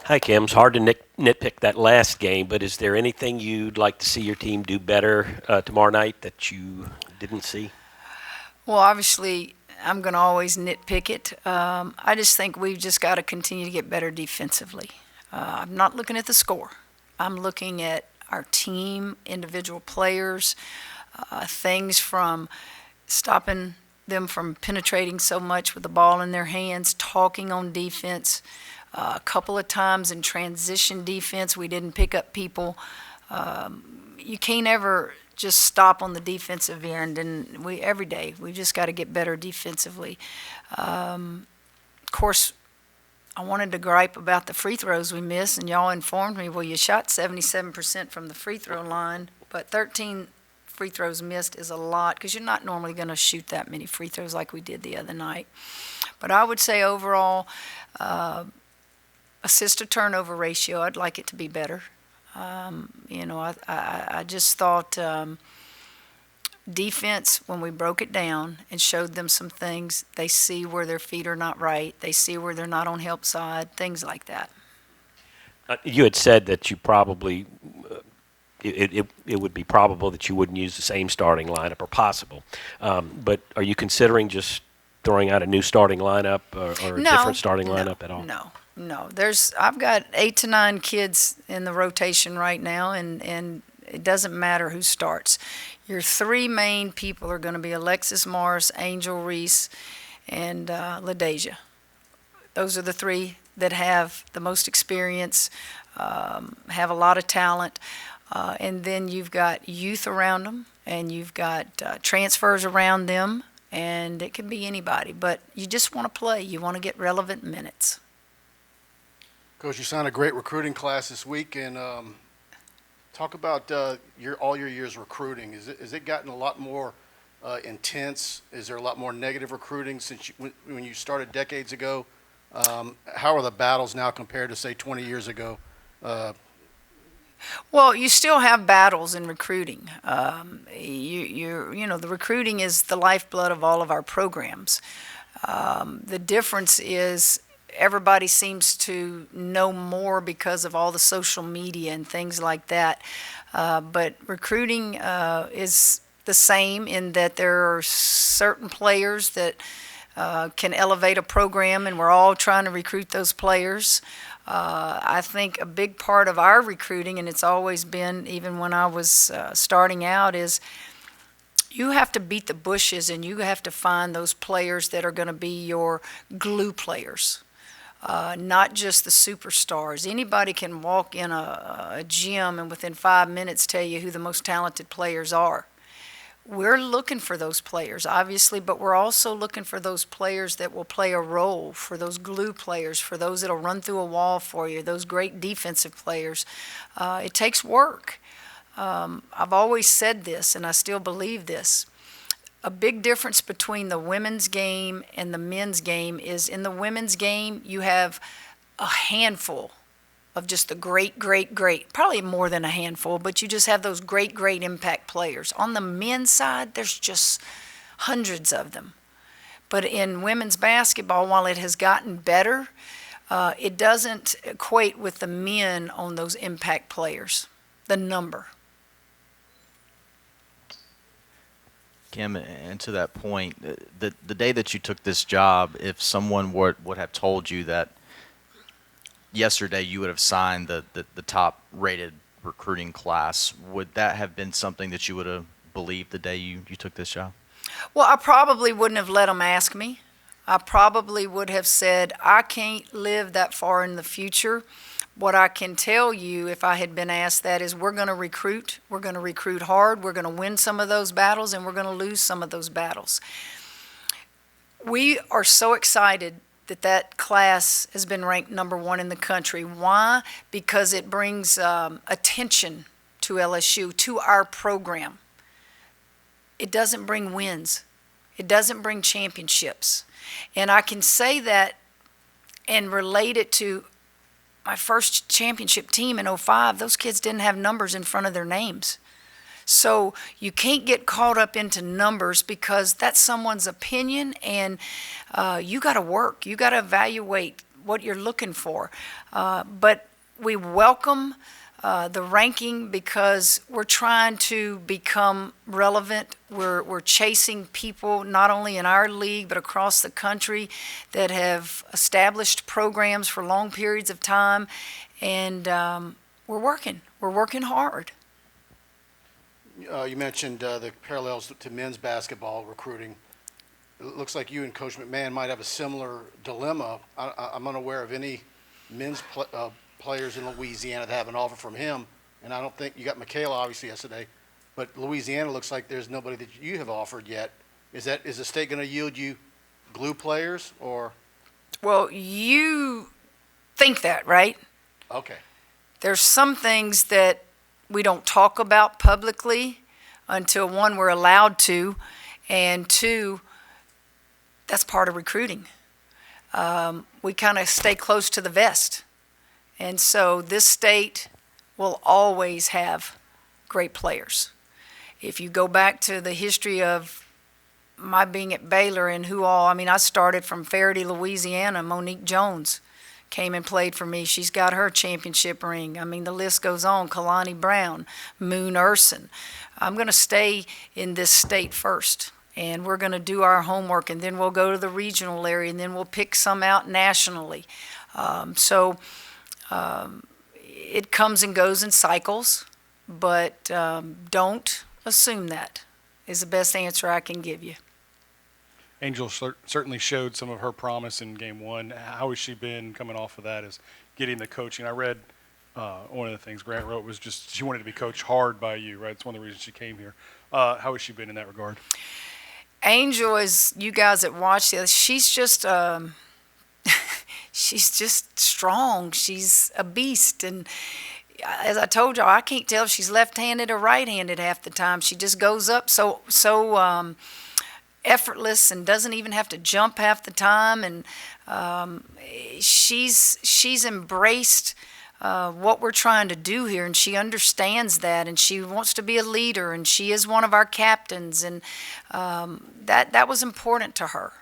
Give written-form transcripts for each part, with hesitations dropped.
Hi, Kim. It's hard to nitpick that last game, but is there anything you'd like to see your team do better tomorrow night that you didn't see? Well, obviously, I'm going to always nitpick it. I just think we've just got to continue to get better defensively. I'm not looking at the score. I'm looking at our team, individual players, things from stopping them from penetrating so much with the ball in their hands, talking on defense. A couple of times in transition defense, we didn't pick up people. You can't ever just stop on the defensive end, and every day we just got to get better defensively. Of course, I wanted to gripe about the free throws we missed, and y'all informed me, well, you shot 77% from the free throw line, but 13 free throws missed is a lot because you're not normally going to shoot that many free throws like we did the other night. But I would say overall, assist to turnover ratio, I'd like it to be better. I just thought defense, when we broke it down and showed them some things, they see where their feet are not right. They see where they're not on help side, things like that. You had said that you probably it would be probable that you wouldn't use the same starting lineup, or possible. But are you considering just throwing out a new starting lineup or a different starting lineup at all? No. I've got 8 to 9 kids in the rotation right now, and it doesn't matter who starts. Your 3 main people are going to be Alexis Morris, Angel Reese, and LaDeja. Those are the 3 that have the most experience, have a lot of talent, and then you've got youth around them, and you've got transfers around them, and it can be anybody. But you just want to play. You want to get relevant minutes. Coach, you signed a great recruiting class this week, and talk about all your years recruiting. Is it gotten a lot more intense? Is there a lot more negative recruiting since when you started decades ago? How are the battles now compared to, say, 20 years ago? Well, you still have battles in recruiting. The recruiting is the lifeblood of all of our programs. The difference is everybody seems to know more because of all the social media and things like that. But recruiting is the same in that there are certain players that can elevate a program, and we're all trying to recruit those players. I think a big part of our recruiting, and it's always been, even when I was starting out, is you have to beat the bushes and you have to find those players that are going to be your glue players. Not just the superstars. Anybody can walk in a gym and within 5 minutes tell you who the most talented players are. We're looking for those players, obviously, but we're also looking for those players that will play a role, for those glue players, for those that will run through a wall for you, those great defensive players. It takes work. I've always said this, and I still believe this. A big difference between the women's game and the men's game is in the women's game, you have a handful of just the great, probably more than a handful, but you just have those great impact players. On the men's side, there's just hundreds of them. But in women's basketball, while it has gotten better, it doesn't equate with the men on those impact players, the number. Kim, and to that point, the day that you took this job, if someone would have told you that yesterday you would have signed the top rated recruiting class, would that have been something that you would have believed the day you took this job? Well, I probably wouldn't have let them ask me. I probably would have said, I can't live that far in the future. What I can tell you, if I had been asked that, is we're going to recruit. We're going to recruit hard. We're going to win some of those battles, and we're going to lose some of those battles. We are so excited that class has been ranked #1 in the country. Why? Because it brings attention to LSU, to our program. It doesn't bring wins. It doesn't bring championships. And I can say that and relate it to my first championship team in '05. Those kids didn't have numbers in front of their names. So you can't get caught up into numbers because that's someone's opinion, and you got to work. You got to evaluate what you're looking for. But we welcome the ranking because we're trying to become relevant. We're chasing people not only in our league but across the country that have established programs for long periods of time, and we're working hard. You mentioned the parallels to men's basketball recruiting. It looks like you and Coach McMahon might have a similar dilemma. I'm unaware of any men's players in Louisiana that have an offer from him, and I don't think you got Michaela obviously yesterday, but Louisiana looks like there's nobody that you have offered yet. Is the state going to yield you glue players or? Well, you think that, right? Okay. There's some things that we don't talk about publicly until, one, we're allowed to, and two, that's part of recruiting. We kind of stay close to the vest. And so this state will always have great players. If you go back to the history of my being at Baylor and I started from Faraday, Louisiana. Monique Jones came and played for me. She's got her championship ring. The list goes on. Kalani Brown, Moon Urson. I'm going to stay in this state first, and we're going to do our homework, and then we'll go to the regional area, and then we'll pick some out nationally. It comes and goes in cycles, but don't assume that is the best answer I can give you. Angel certainly showed some of her promise in game one. How has she been coming off of that as getting the coaching? I read one of the things Grant wrote was just she wanted to be coached hard by you, right? It's one of the reasons she came here. How has she been in that regard? Angel, as you guys that watch this, she's just she's just strong. She's a beast. And as I told y'all, I can't tell if she's left-handed or right-handed half the time. She just goes up so effortless and doesn't even have to jump half the time. And she's embraced what we're trying to do here, and she understands that, and she wants to be a leader, and she is one of our captains, and that was important to her.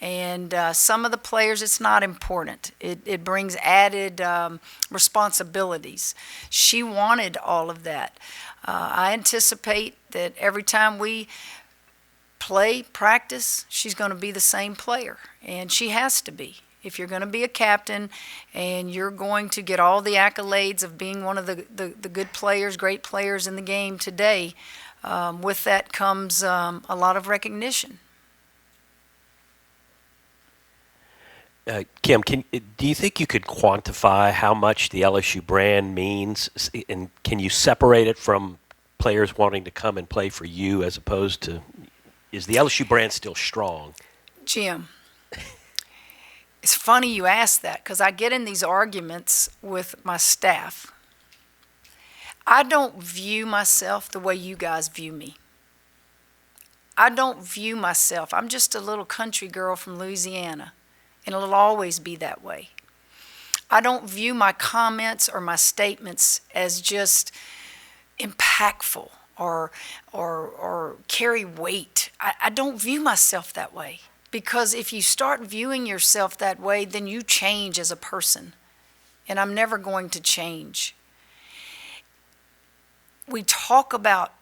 And some of the players, it's not important. It brings added responsibilities. She wanted all of that. I anticipate that every time we practice, she's going to be the same player, and she has to be. If you're going to be a captain and you're going to get all the accolades of being one of the good players, great players in the game today, with that comes a lot of recognition. Kim, do you think you could quantify how much the LSU brand means, and can you separate it from players wanting to come and play for you as opposed to, is the LSU brand still strong? Jim, it's funny you ask that because I get in these arguments with my staff. I don't view myself the way you guys view me. I don't view myself. I'm just a little country girl from Louisiana, and it'll always be that way. I don't view my comments or my statements as just impactful or carry weight. I don't view myself that way. Because if you start viewing yourself that way, then you change as a person. And I'm never going to change. We talk about,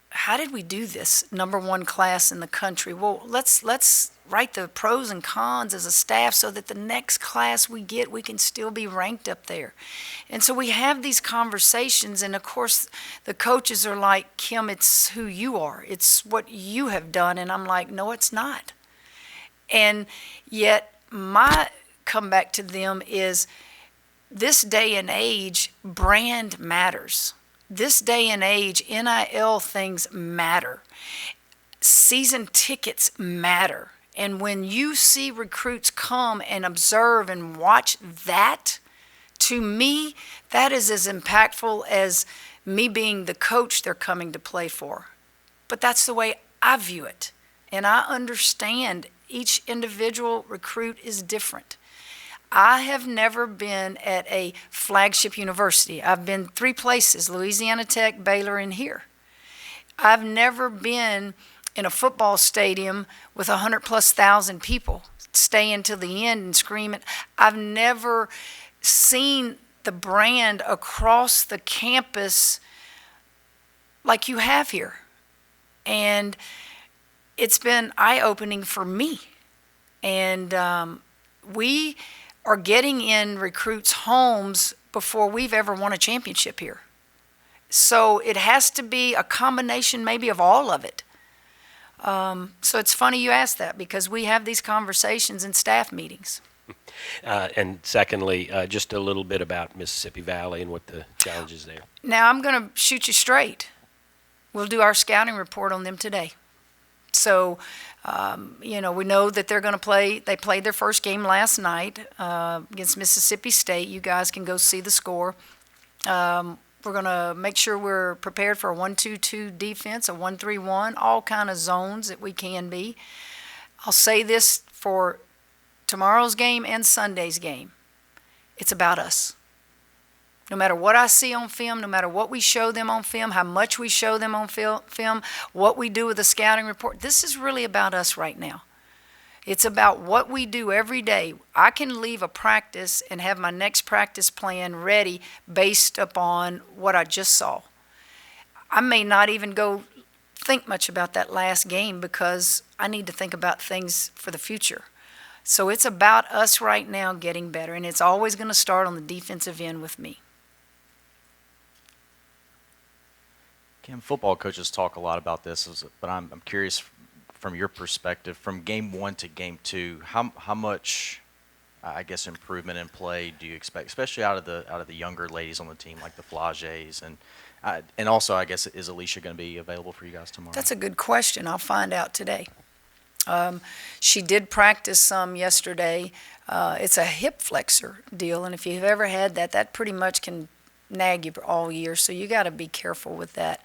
how did we do this #1 class in the country? Well, let's write the pros and cons as a staff so that the next class we get, we can still be ranked up there. And so we have these conversations, and of course the coaches are like, Kim, it's who you are. It's what you have done. And I'm like, no, it's not. And yet my comeback to them is, this day and age, brand matters. This day and age, NIL things matter. Season tickets matter. And when you see recruits come and observe and watch that, to me, that is as impactful as me being the coach they're coming to play for. But that's the way I view it. And I understand each individual recruit is different. I have never been at a flagship university. I've been 3 places, Louisiana Tech, Baylor, and here. I've never been in a football stadium with 100,000+ people staying till the end and screaming. I've never seen the brand across the campus like you have here. And it's been eye-opening for me. And we are getting in recruits' homes before we've ever won a championship here. So it has to be a combination maybe of all of it. So it's funny you ask that, because we have these conversations in staff meetings. And secondly, just a little bit about Mississippi Valley and what the challenges there. Now I'm going to shoot you straight. We'll do our scouting report on them today. So, we know that they're going to play. They played their first game last night against Mississippi State. You guys can go see the score. We're going to make sure we're prepared for a 1-2-2 defense, a 1-3-1, all kind of zones that we can be. I'll say this for tomorrow's game and Sunday's game. It's about us. No matter what I see on film, no matter what we show them on film, how much we show them on film, what we do with the scouting report, this is really about us right now. It's about what we do every day. I can leave a practice and have my next practice plan ready based upon what I just saw. I may not even go think much about that last game because I need to think about things for the future. So it's about us right now getting better, and it's always going to start on the defensive end with me. Kim, football coaches talk a lot about this, but I'm curious from your perspective, from game 1 to game 2, how much, I guess, improvement in play do you expect, especially out of the younger ladies on the team, like the Flages, and also, I guess, is Alicia going to be available for you guys tomorrow? That's a good question. I'll find out today. She did practice some yesterday. It's a hip flexor deal, and if you've ever had that, that pretty much can nag you all year, so you got to be careful with that.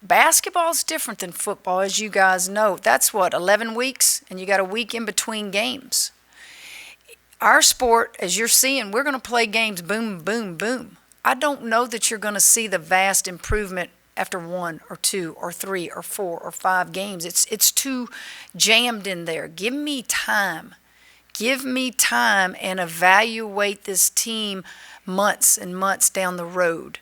Basketball's different than football, as you guys know. That's 11 weeks, and you got a week in between games. Our sport, as you're seeing, we're going to play games boom, boom, boom. I don't know that you're going to see the vast improvement after 1 or 2 or 3 or 4 or 5 games. It's too jammed in there. Give me time. Give me time and evaluate this team months and months down the road.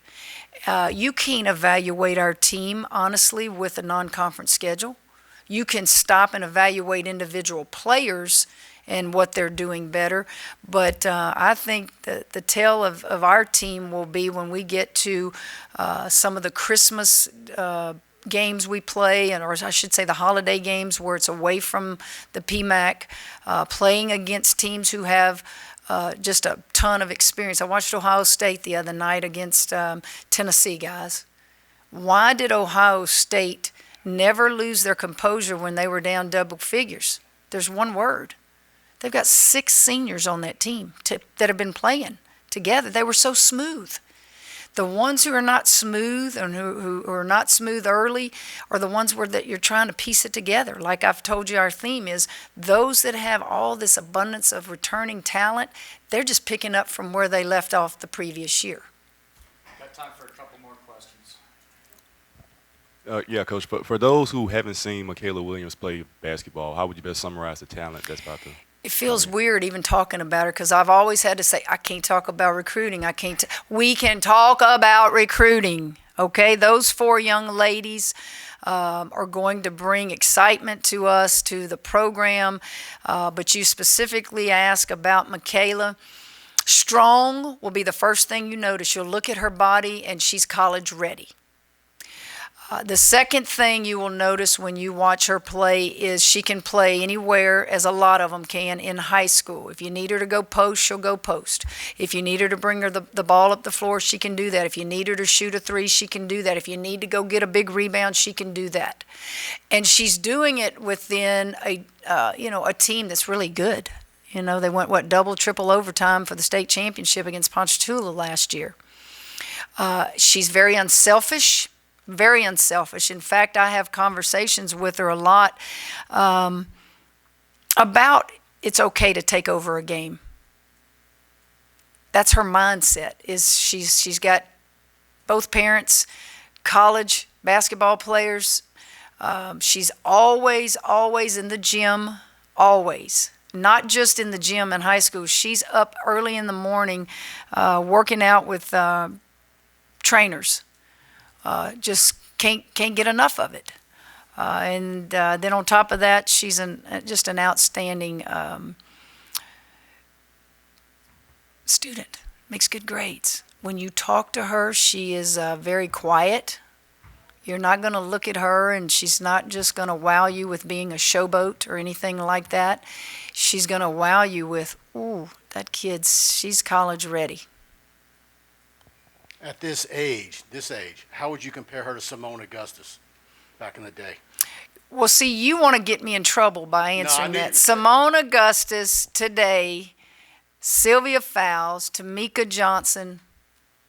You can't evaluate our team, honestly, with a non-conference schedule. You can stop and evaluate individual players and what they're doing better. But I think that the tale of our team will be when we get to some of the Christmas games we play, or I should say the holiday games where it's away from the PMAC, playing against teams who have just a ton of experience. I watched Ohio State the other night against Tennessee, guys. Why did Ohio State never lose their composure when they were down double figures? There's one word. They've got 6 seniors on that team that have been playing together. They were so smooth. The ones who are not smooth and who are not smooth early are the ones that you're trying to piece it together. Like I've told you, our theme is those that have all this abundance of returning talent, they're just picking up from where they left off the previous year. Got time for a couple more questions. Yeah, Coach, but for those who haven't seen Michaela Williams play basketball, how would you best summarize the talent that's about to? It feels weird even talking about her because I've always had to say, I can't talk about recruiting. We can talk about recruiting, okay? Those 4 young ladies are going to bring excitement to us, to the program. But you specifically ask about Michaela. Strong will be the first thing you notice. You'll look at her body and she's college ready. The second thing you will notice when you watch her play is she can play anywhere, as a lot of them can, in high school. If you need her to go post, she'll go post. If you need her to bring her the ball up the floor, she can do that. If you need her to shoot a 3, she can do that. If you need to go get a big rebound, she can do that. And she's doing it within a team that's really good. They went, double, triple overtime for the state championship against Ponchatoula last year. She's very unselfish. Very unselfish. In fact, I have conversations with her a lot about it's okay to take over a game. That's her mindset. She's got both parents, college basketball players. She's always in the gym, always. Not just in the gym in high school. She's up early in the morning working out with trainers. Just can't get enough of it. And then on top of that, she's just an outstanding student. Makes good grades. When you talk to her, she is very quiet. You're not going to look at her and she's not just going to wow you with being a showboat or anything like that. She's going to wow you with, ooh, that she's college ready. At this age, how would you compare her to Simone Augustus back in the day? Well, see, you want to get me in trouble by answering knew that. you'd- Simone Augustus today, Sylvia Fowles, Tamika Johnson,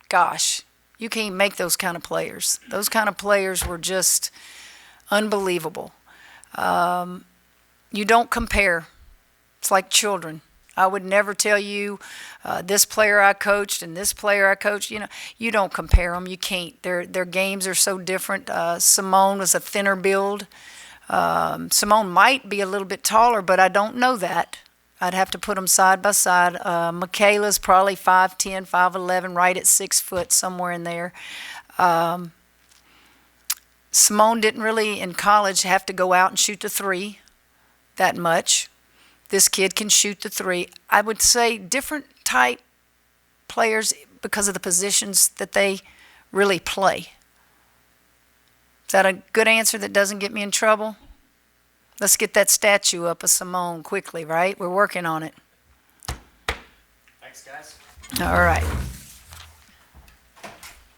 gosh, you can't make those kind of players. Those kind of players were just unbelievable. You don't compare. It's like children. I would never tell you this player I coached and this player I coached. You know, you don't compare them. You can't. Their games are so different. Simone was a thinner build. Simone might be a little bit taller, but I don't know that. I'd have to put them side by side. Michaela's probably 5'10", 5'11", right at 6 foot, somewhere in there. Simone didn't really, in college, have to go out and shoot the three that much. This kid can shoot the three. I would say different type players because of the positions that they really play. Is that a good answer that doesn't get me in trouble? Let's get that statue up of Simone quickly, right? We're working on it. Thanks, guys. All right.